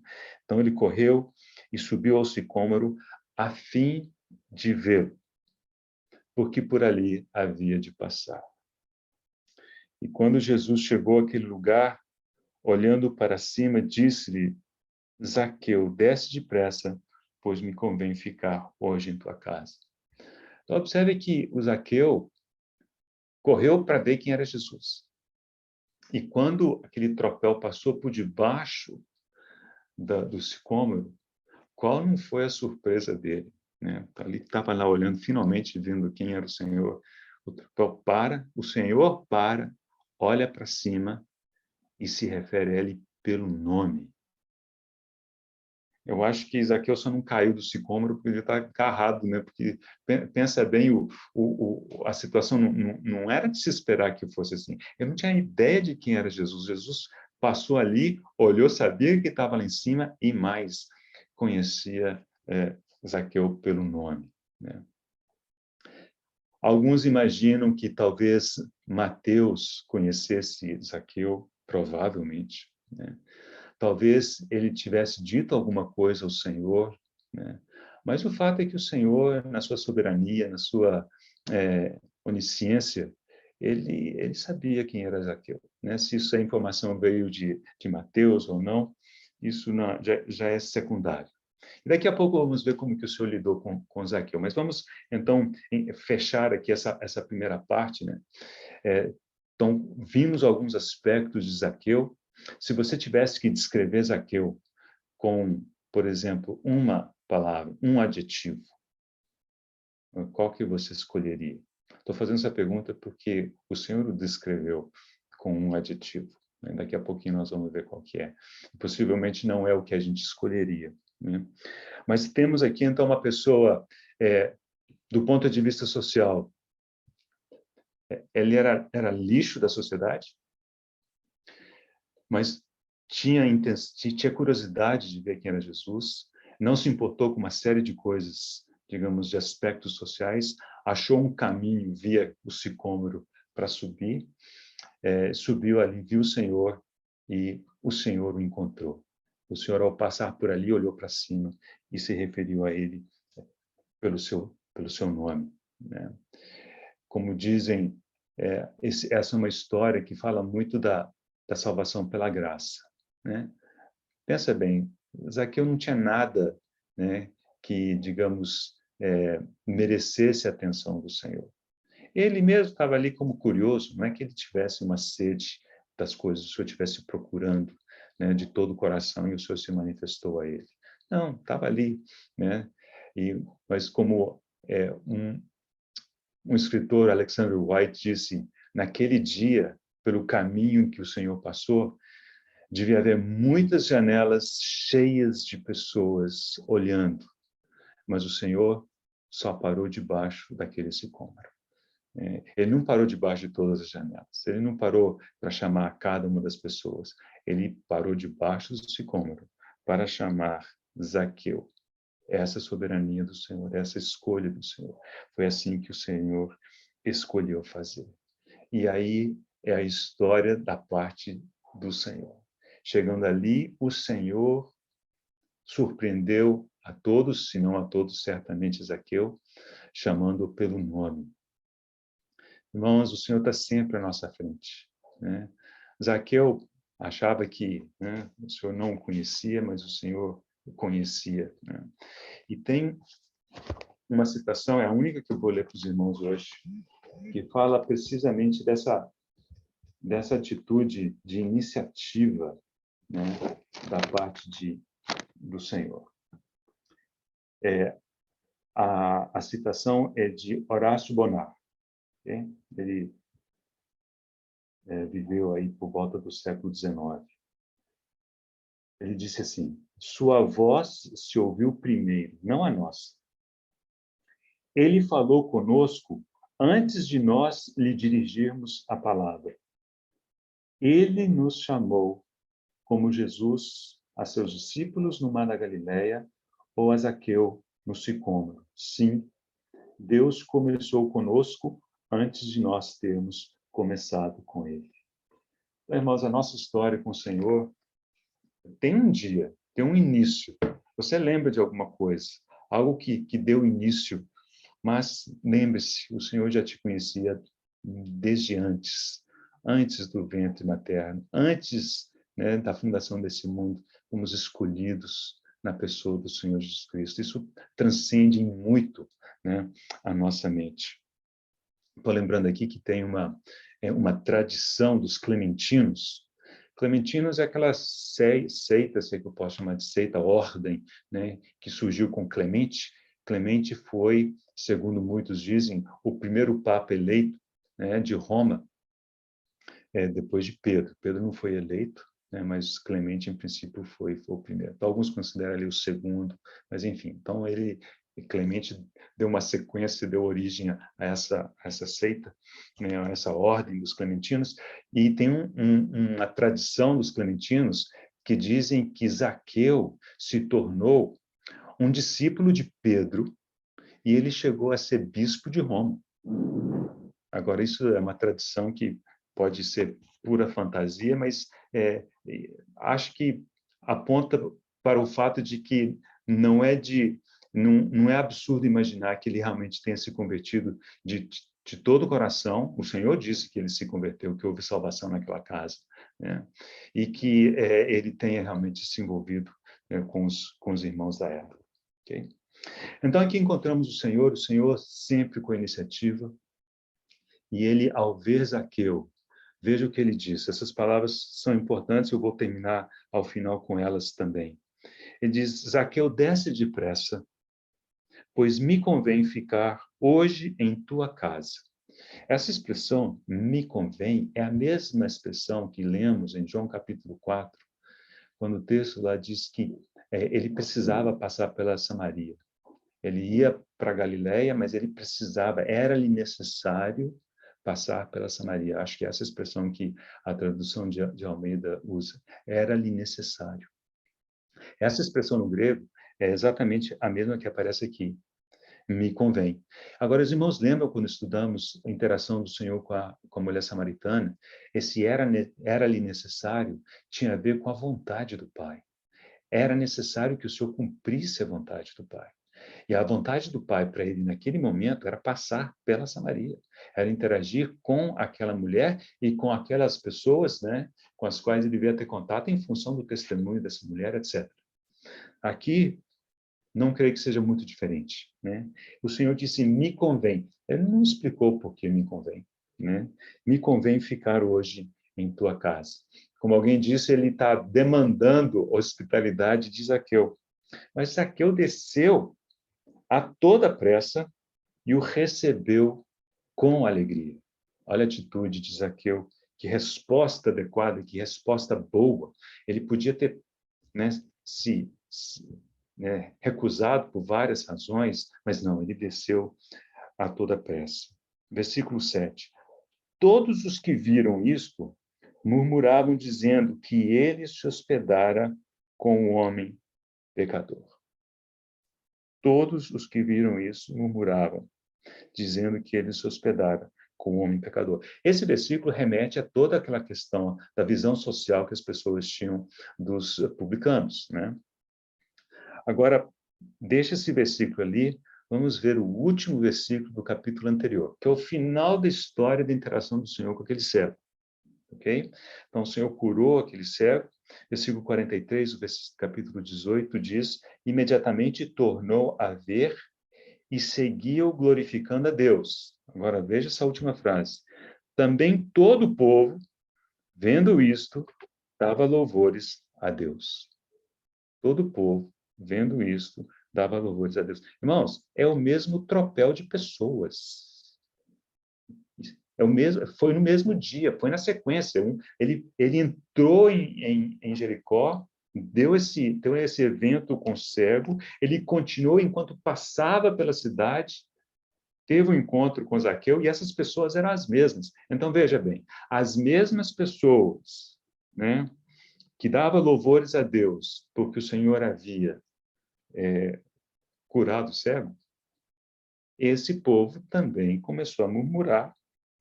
Então, ele correu e subiu ao sicômoro a fim de vê-lo, porque por ali havia de passar. E quando Jesus chegou àquele lugar, olhando para cima, disse-lhe, Zaqueu, desce depressa, pois me convém ficar hoje em tua casa. Então, observe que o Zaqueu correu para ver quem era Jesus. E quando aquele tropel passou por debaixo do sicômoro, qual não foi a surpresa dele? Né? Ele estava lá olhando, finalmente vendo quem era o Senhor. O tropel para, o Senhor para, olha para cima e se refere a ele pelo nome. Eu acho que Zaqueu só não caiu do sicômoro porque ele está agarrado, né? Porque pensa bem, a situação não era de se esperar que fosse assim. Eu não tinha ideia de quem era Jesus. Jesus passou ali, olhou, sabia que estava lá em cima e mais, conhecia Zaqueu pelo nome, né? Alguns imaginam que talvez Mateus conhecesse Zaqueu, provavelmente, né? Talvez ele tivesse dito alguma coisa ao Senhor, né? Mas o fato é que o Senhor, na sua soberania, na sua onisciência, ele sabia quem era Zaqueu, né? Se essa informação veio de Mateus ou não, isso não, já é secundário. E daqui a pouco vamos ver como que o Senhor lidou com Zaqueu. Mas vamos, então, fechar aqui essa primeira parte, né? Então, vimos alguns aspectos de Zaqueu. Se você tivesse que descrever Zaqueu com, por exemplo, uma palavra, um adjetivo, qual que você escolheria? Estou fazendo essa pergunta porque o Senhor o descreveu com um adjetivo, né? Daqui a pouquinho nós vamos ver qual que é. Possivelmente não é o que a gente escolheria, né? Mas temos aqui, então, uma pessoa, do ponto de vista social, ele era lixo da sociedade, mas tinha curiosidade de ver quem era Jesus, não se importou com uma série de coisas, digamos, de aspectos sociais, achou um caminho via o sicômoro para subir, subiu ali, viu o Senhor e o Senhor o encontrou. O Senhor, ao passar por ali, olhou para cima e se referiu a ele pelo seu nome, né? Como dizem, essa é uma história que fala muito da salvação pela graça, né? Pensa bem, Zaqueu não tinha nada, né, que, digamos, merecesse a atenção do Senhor. Ele mesmo estava ali como curioso, não é que ele tivesse uma sede das coisas, o Senhor estivesse procurando, né, de todo o coração e o Senhor se manifestou a ele. Não, estava ali, né? Mas como um escritor, Alexander White, disse, naquele dia, pelo caminho que o Senhor passou, devia haver muitas janelas cheias de pessoas olhando, mas o Senhor só parou debaixo daquele sicômoro. Ele não parou debaixo de todas as janelas, ele não parou para chamar cada uma das pessoas, ele parou debaixo do sicômoro para chamar Zaqueu. Essa soberania do Senhor, essa escolha do Senhor. Foi assim que o Senhor escolheu fazer. E aí é a história da parte do Senhor. Chegando ali, o Senhor surpreendeu a todos, se não a todos, certamente Zaqueu, chamando-o pelo nome. Irmãos, o Senhor está sempre à nossa frente, né? Zaqueu achava que, né, o Senhor não o conhecia, mas o Senhor o conhecia, né? E tem uma citação, é a única que eu vou ler para os irmãos hoje, que fala precisamente dessa atitude de iniciativa, né, da parte do Senhor. A citação é de Horácio Bonar. Okay? Ele viveu aí por volta do século XIX. Ele disse assim: sua voz se ouviu primeiro, não a nossa. Ele falou conosco antes de nós lhe dirigirmos a palavra. Ele nos chamou, como Jesus a seus discípulos no mar da Galileia, ou a Zaqueu no sicômoro. Sim, Deus começou conosco antes de nós termos começado com ele. Então, irmãos, a nossa história com o Senhor tem um dia, tem um início. Você lembra de alguma coisa, algo que deu início, mas lembre-se, o Senhor já te conhecia desde antes do ventre materno, antes, né, da fundação desse mundo, fomos escolhidos na pessoa do Senhor Jesus Cristo. Isso transcende em muito, né, a nossa mente. Estou lembrando aqui que tem uma tradição dos clementinos. Clementinos é aquela seita, sei que eu posso chamar de seita, ordem, né, que surgiu com Clemente. Clemente foi, segundo muitos dizem, o primeiro papa eleito, né, de Roma, depois de Pedro. Pedro não foi eleito, né, mas Clemente, em princípio, foi o primeiro. Então, alguns consideram ele o segundo, mas enfim. Então, Clemente deu uma sequência, deu origem a essa seita, né, a essa ordem dos clementinos, e tem uma tradição dos clementinos que dizem que Zaqueu se tornou um discípulo de Pedro e ele chegou a ser bispo de Roma. Agora, isso é uma tradição que pode ser pura fantasia, mas acho que aponta para o fato de que não é absurdo imaginar que ele realmente tenha se convertido de todo o coração. O Senhor disse que ele se converteu, que houve salvação naquela casa, né? E que ele tenha realmente se envolvido, né, com os irmãos da época. Okay? Então, aqui encontramos o Senhor sempre com a iniciativa, e ele, ao ver Zaqueu, veja o que ele disse. Essas palavras são importantes, eu vou terminar ao final com elas também. Ele diz: Zaqueu, desce depressa, pois me convém ficar hoje em tua casa. Essa expressão, me convém, é a mesma expressão que lemos em João capítulo 4, quando o texto lá diz que ele precisava passar pela Samaria. Ele ia para Galileia, mas ele era-lhe necessário passar pela Samaria. Acho que essa expressão que a tradução de Almeida usa, era-lhe necessário. Essa expressão no grego é exatamente a mesma que aparece aqui, me convém. Agora, os irmãos lembram quando estudamos a interação do Senhor com a mulher samaritana? Esse era-lhe necessário tinha a ver com a vontade do Pai. Era necessário que o Senhor cumprisse a vontade do Pai. E a vontade do Pai para ele, naquele momento, era passar pela Samaria. Era interagir com aquela mulher e com aquelas pessoas, né, com as quais ele devia ter contato em função do testemunho dessa mulher, etc. Aqui, não creio que seja muito diferente, né? O Senhor disse, me convém. Ele não explicou por que me convém, né? Me convém ficar hoje em tua casa. Como alguém disse, ele está demandando hospitalidade de Zaqueu. Mas Zaqueu desceu a toda pressa e o recebeu com alegria. Olha a atitude de Zaqueu, que resposta adequada, que resposta boa. Ele podia ter, né, recusado por várias razões, mas não, ele desceu a toda pressa. Versículo 7. Todos os que viram isto murmuravam, dizendo que ele se hospedara com o homem pecador. Todos os que viram isso murmuravam, dizendo que ele se hospedara com o homem pecador. Esse versículo remete a toda aquela questão da visão social que as pessoas tinham dos publicanos, né? Agora, deixa esse versículo ali, vamos ver o último versículo do capítulo anterior, que é o final da história da interação do Senhor com aquele servo. ok? Então, o Senhor curou aquele cego. Versículo 43, do capítulo 18, diz: imediatamente tornou a ver e seguiu glorificando a Deus. Agora, veja essa última frase. Também todo o povo, vendo isto, dava louvores a Deus. Todo o povo, vendo isto, dava louvores a Deus. Irmãos, é o mesmo tropel de pessoas. É o mesmo, foi no mesmo dia, foi na sequência. Ele entrou em Jericó, deu esse evento com o cego, ele continuou enquanto passava pela cidade, teve um encontro com Zaqueu, e essas pessoas eram as mesmas. Então, veja bem, as mesmas pessoas, né, que davam louvores a Deus, porque o Senhor havia curado o cego, esse povo também começou a murmurar,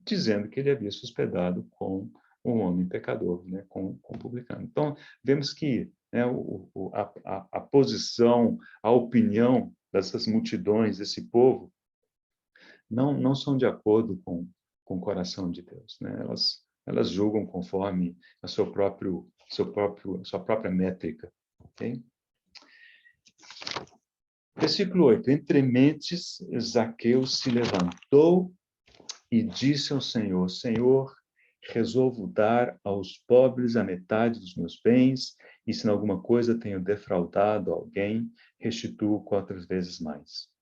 dizendo que ele havia se hospedado com um homem pecador, né, com o publicano. Então, vemos que, né, a posição, a opinião dessas multidões, desse povo, não são de acordo com o coração de Deus, né? Elas julgam conforme a sua própria métrica, ok? Versículo 8. Entre mentes, Zaqueu se levantou e disse ao Senhor: Senhor, resolvo dar aos pobres a metade dos meus bens, e se em alguma coisa tenho defraudado alguém, restituo 4 vezes mais.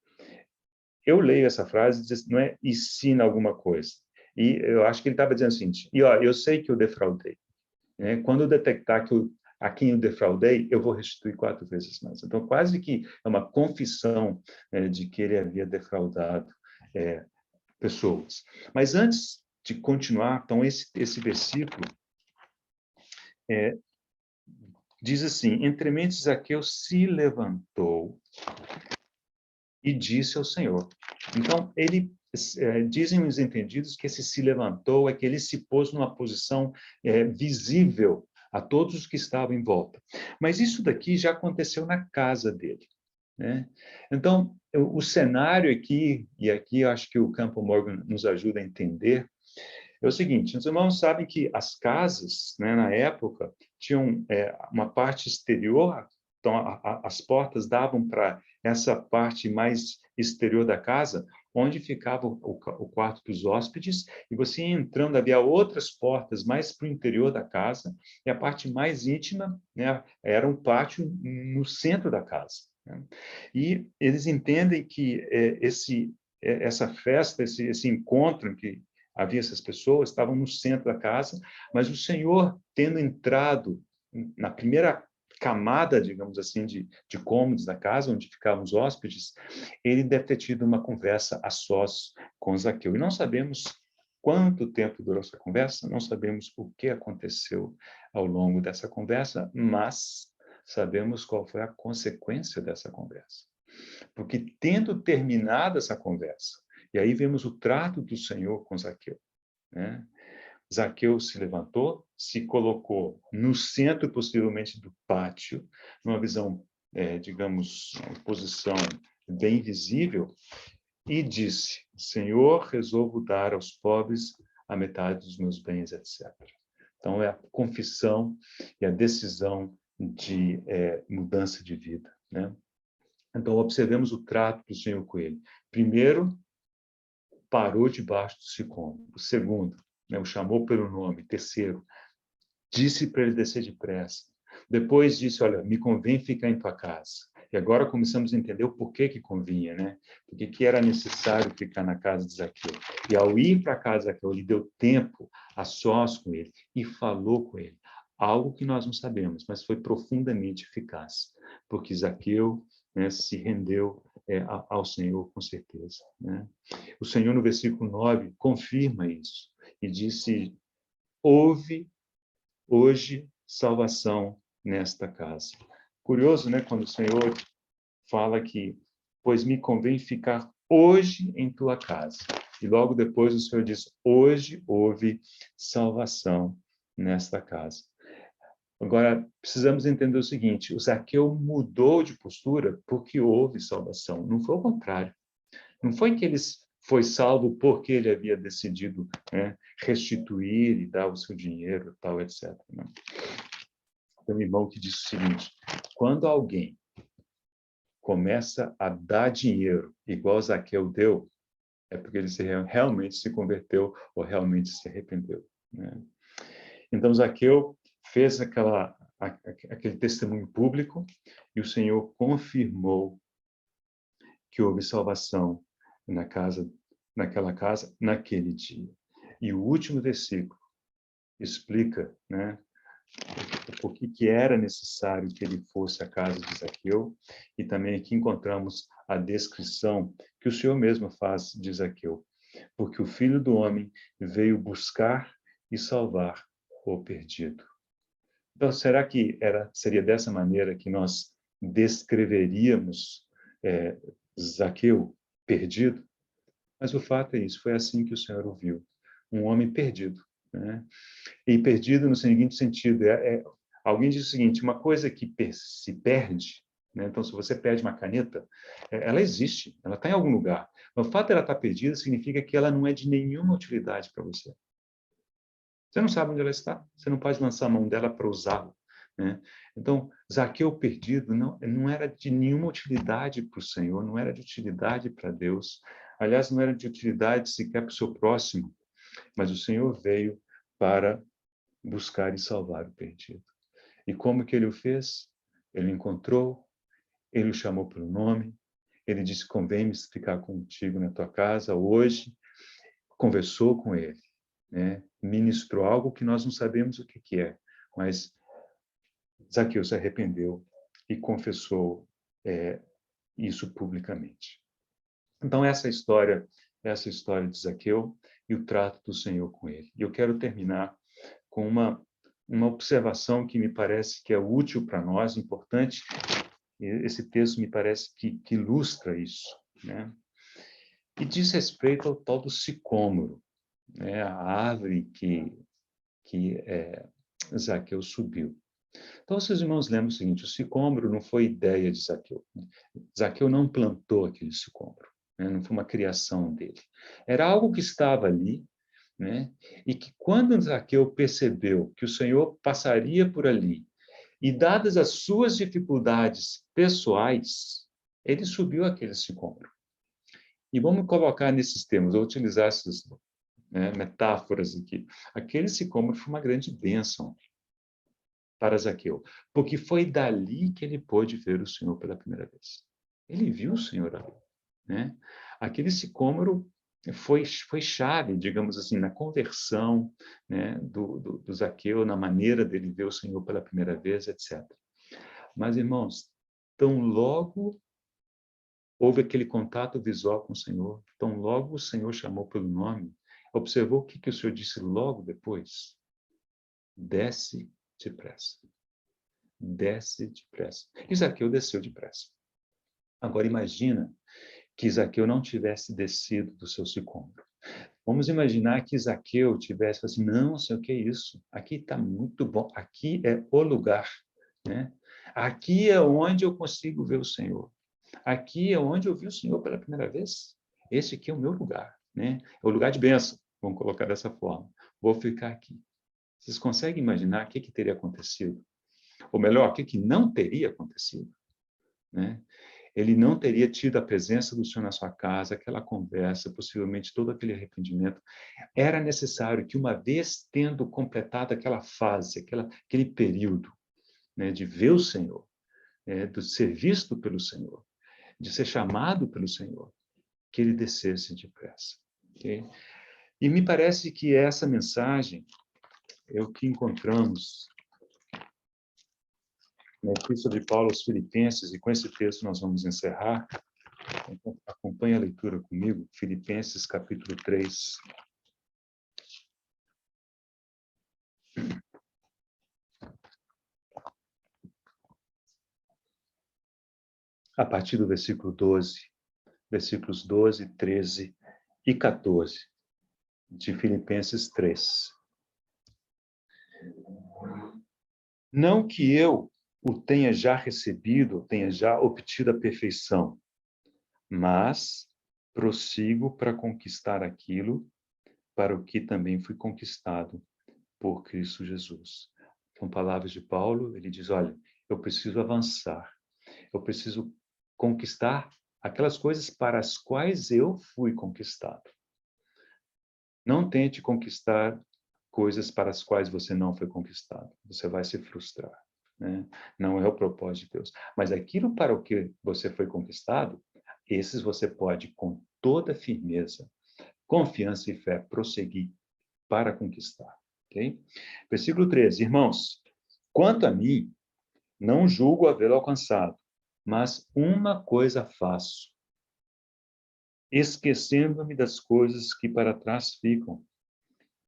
Eu leio essa frase e diz, não é e se em alguma coisa. E eu acho que ele estava dizendo o seguinte: e ó, eu sei que eu defraudei, né? Quando eu detectar que a quem eu defraudei, eu vou restituir 4 vezes mais. Então, quase que é uma confissão de que ele havia defraudado pessoas. Mas antes de continuar, então, esse versículo diz assim: entre mentes Zaqueu se levantou e disse ao Senhor. Então, dizem os entendidos que esse se levantou é que ele se pôs numa posição visível a todos os que estavam em volta. Mas isso daqui já aconteceu na casa dele, né? Então, o cenário aqui, e aqui eu acho que o Campbell Morgan nos ajuda a entender, é o seguinte: os irmãos sabem que as casas, né, na época, tinham uma parte exterior, então as portas davam para essa parte mais exterior da casa, onde ficava o quarto dos hóspedes, e você ia entrando, havia outras portas mais para o interior da casa, e a parte mais íntima, né, era um pátio no centro da casa, né? E eles entendem que essa festa, esse encontro que havia essas pessoas, estavam no centro da casa, mas o Senhor, tendo entrado na primeira camada, digamos assim, de cômodos da casa, onde ficavam os hóspedes, ele deve ter tido uma conversa a sós com Zaqueu. E não sabemos quanto tempo durou essa conversa, não sabemos o que aconteceu ao longo dessa conversa, mas sabemos qual foi a consequência dessa conversa. Porque, tendo terminado essa conversa, e aí vemos o trato do Senhor com Zaqueu, né? Zaqueu se levantou, se colocou no centro, possivelmente, do pátio, numa visão, digamos, uma posição bem visível, e disse: Senhor, resolvo dar aos pobres a metade dos meus bens, etc. Então, é a confissão e a decisão de mudança de vida, né? Então, observemos o trato do Senhor com ele. Primeiro, parou debaixo do sicômoro. O segundo, né, o chamou pelo nome. Terceiro, disse para ele descer depressa. Depois disse: olha, me convém ficar em tua casa. E agora começamos a entender o porquê que convinha, né? Porque que era necessário ficar na casa de Zaqueu. E ao ir para a casa de Zaqueu, ele deu tempo a sós com ele e falou com ele. Algo que nós não sabemos, mas foi profundamente eficaz. Porque Zaqueu, né, se rendeu ao Senhor com certeza, né? O Senhor, no versículo 9, confirma isso e disse: houve hoje salvação nesta casa. Curioso, né, quando o Senhor fala que, pois me convém ficar hoje em tua casa. E logo depois o Senhor diz: hoje houve salvação nesta casa. Agora, precisamos entender o seguinte: o Zaqueu mudou de postura porque houve salvação. Não foi o contrário. Não foi que eles foi salvo porque ele havia decidido, né, restituir e dar o seu dinheiro, tal, etc. Né? Tem um irmão que diz o seguinte: quando alguém começa a dar dinheiro igual Zaqueu deu, é porque ele realmente se converteu ou realmente se arrependeu. Né? Então, Zaqueu fez aquele testemunho público e o Senhor confirmou que houve salvação naquela casa, naquele dia. E o último versículo explica, né, por que era necessário que ele fosse à casa de Zaqueu, e também aqui encontramos a descrição que o Senhor mesmo faz de Zaqueu, porque o Filho do Homem veio buscar e salvar o perdido. Então, será que seria dessa maneira que nós descreveríamos Zaqueu perdido? Mas o fato é isso, foi assim que o Senhor o viu, um homem perdido, né? E perdido no seguinte sentido, alguém diz o seguinte: uma coisa que se perde, né? Então, se você perde uma caneta, ela existe, ela está em algum lugar. Mas o fato de ela estar perdida significa que ela não é de nenhuma utilidade para você. Você não sabe onde ela está, você não pode lançar a mão dela para usá-la. Né? Então, Zaqueu perdido não era de nenhuma utilidade para o Senhor, não era de utilidade para Deus. Aliás, não era de utilidade sequer para o seu próximo. Mas o Senhor veio para buscar e salvar o perdido. E como que ele o fez? Ele o encontrou, ele o chamou pelo nome, ele disse: convém-me ficar contigo na tua casa hoje. Conversou com ele, né? Ministrou algo que nós não sabemos o que é, mas Zaqueu se arrependeu e confessou isso publicamente. Então, essa história de Zaqueu e o trato do Senhor com ele. E eu quero terminar com uma observação que me parece que é útil para nós, importante. Esse texto me parece que ilustra isso, né? E diz respeito ao tal do sicômoro, né? A árvore que Zaqueu subiu. Então, se os irmãos lembram o seguinte: o sicômoro não foi ideia de Zaqueu. Zaqueu não plantou aquele sicômoro, né? Não foi uma criação dele. Era algo que estava ali, né? E que quando Zaqueu percebeu que o Senhor passaria por ali, e dadas as suas dificuldades pessoais, ele subiu aquele sicômoro. E vamos colocar nesses termos, vou utilizar essas, né, metáforas aqui. Aquele sicômoro foi uma grande bênção para Zaqueu, porque foi dali que ele pôde ver o Senhor pela primeira vez. Ele viu o Senhor ali, né? Aquele sicômoro foi chave, digamos assim, na conversão, né, do Zaqueu, na maneira dele ver o Senhor pela primeira vez, etc. Mas, irmãos, tão logo houve aquele contato visual com o Senhor, tão logo o Senhor chamou pelo nome, observou o que o Senhor disse logo depois? Desce depressa. Desce depressa. E Zaqueu desceu depressa. Agora imagina que Zaqueu não tivesse descido do seu sicômoro. Vamos imaginar que Zaqueu tivesse assim: não, Senhor, o que é isso? Aqui está muito bom, aqui é o lugar, né? Aqui é onde eu consigo ver o Senhor. Aqui é onde eu vi o Senhor pela primeira vez. Esse aqui é o meu lugar, né? É o lugar de bênção, vamos colocar dessa forma. Vou ficar aqui. Vocês conseguem imaginar o que teria acontecido? Ou melhor, o que não teria acontecido? Né? Ele não teria tido a presença do Senhor na sua casa, aquela conversa, possivelmente todo aquele arrependimento. Era necessário que, uma vez tendo completado aquela fase, aquele período, né, de ver o Senhor, de ser visto pelo Senhor, de ser chamado pelo Senhor, que ele descesse depressa. Okay? E me parece que essa mensagem é o que encontramos na Epístola de Paulo aos Filipenses, e com esse texto nós vamos encerrar. Então, acompanhe a leitura comigo, Filipenses capítulo 3. A partir do versículo 12, versículos 12, 13 e 14, de Filipenses 3. Não que eu o tenha já recebido, tenha já obtido a perfeição, mas prossigo para conquistar aquilo para o que também fui conquistado por Cristo Jesus. Com palavras de Paulo, ele diz, olha, eu preciso avançar, eu preciso conquistar aquelas coisas para as quais eu fui conquistado. Não tente conquistar coisas para as quais você não foi conquistado. Você vai se frustrar, né? Não é o propósito de Deus. Mas aquilo para o que você foi conquistado, esses você pode, com toda firmeza, confiança e fé, prosseguir para conquistar. Okay? Versículo 13. Irmãos, quanto a mim, não julgo havê-lo alcançado, mas uma coisa faço, esquecendo-me das coisas que para trás ficam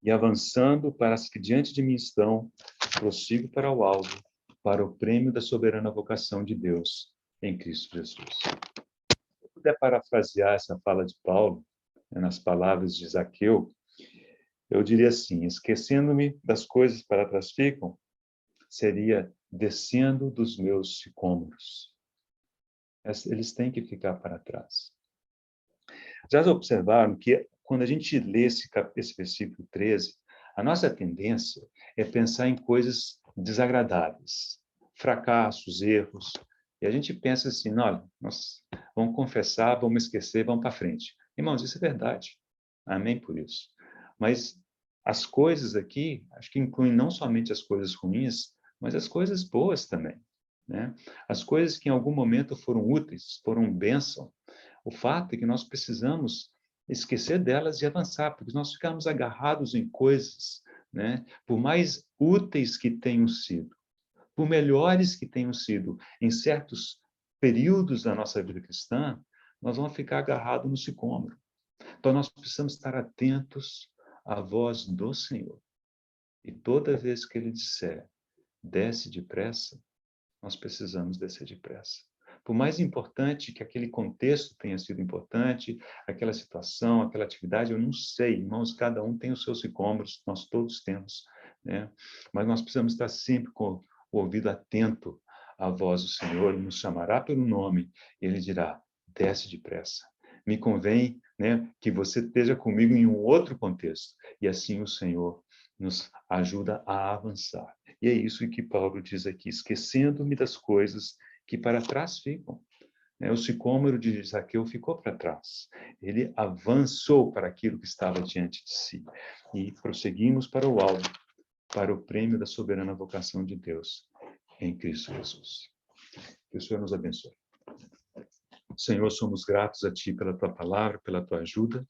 e avançando para as que diante de mim estão, prossigo para o alvo, para o prêmio da soberana vocação de Deus em Cristo Jesus. Se eu puder parafrasear essa fala de Paulo, nas palavras de Zaqueu, eu diria assim, esquecendo-me das coisas para trás ficam, seria descendo dos meus sicômoros. Eles têm que ficar para trás. Já observaram que quando a gente lê esse versículo 13, a nossa tendência é pensar em coisas desagradáveis, fracassos, erros, e a gente pensa assim, olha, nós vamos confessar, vamos esquecer, vamos para frente. Irmãos, isso é verdade. Amém por isso. Mas as coisas aqui, acho que incluem não somente as coisas ruins, mas as coisas boas também, né? As coisas que em algum momento foram úteis, foram bênção. O fato é que nós precisamos esquecer delas e avançar, porque nós ficamos agarrados em coisas, né? Por mais úteis que tenham sido, por melhores que tenham sido em certos períodos da nossa vida cristã, nós vamos ficar agarrados no sicômoro. Então, nós precisamos estar atentos à voz do Senhor. E toda vez que Ele disser, desce depressa, nós precisamos descer depressa. Por mais importante que aquele contexto tenha sido importante, aquela situação, aquela atividade, eu não sei, irmãos, cada um tem os seus sicômoros, nós todos temos, né? Mas nós precisamos estar sempre com o ouvido atento à voz do Senhor, Ele nos chamará pelo nome, e Ele dirá, desce depressa. Me convém, né, que você esteja comigo em um outro contexto, e assim o Senhor nos ajuda a avançar. E é isso que Paulo diz aqui, esquecendo-me das coisas que para trás ficam. O sicômoro de Zaqueu ficou para trás. Ele avançou para aquilo que estava diante de si. E prosseguimos para o alvo, para o prêmio da soberana vocação de Deus em Cristo Jesus. Que o Senhor nos abençoe. Senhor, somos gratos a Ti pela Tua palavra, pela Tua ajuda.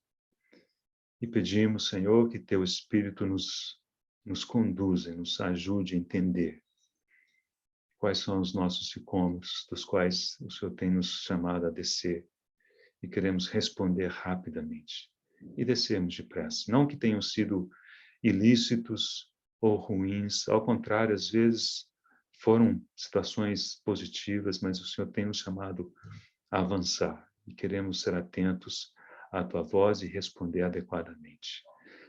E pedimos, Senhor, que Teu Espírito nos conduza, nos ajude a entender quais são os nossos sicômoros, dos quais o Senhor tem nos chamado a descer, e queremos responder rapidamente, e descermos depressa. Não que tenham sido ilícitos ou ruins, ao contrário, às vezes foram situações positivas, mas o Senhor tem nos chamado a avançar, e queremos ser atentos à Tua voz e responder adequadamente.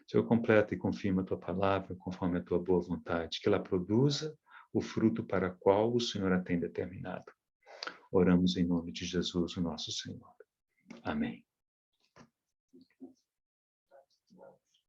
Senhor, completa e confirma a Tua palavra conforme a Tua boa vontade, que ela produza o fruto para o qual o Senhor a tem determinado. Oramos em nome de Jesus, o nosso Senhor. Amém.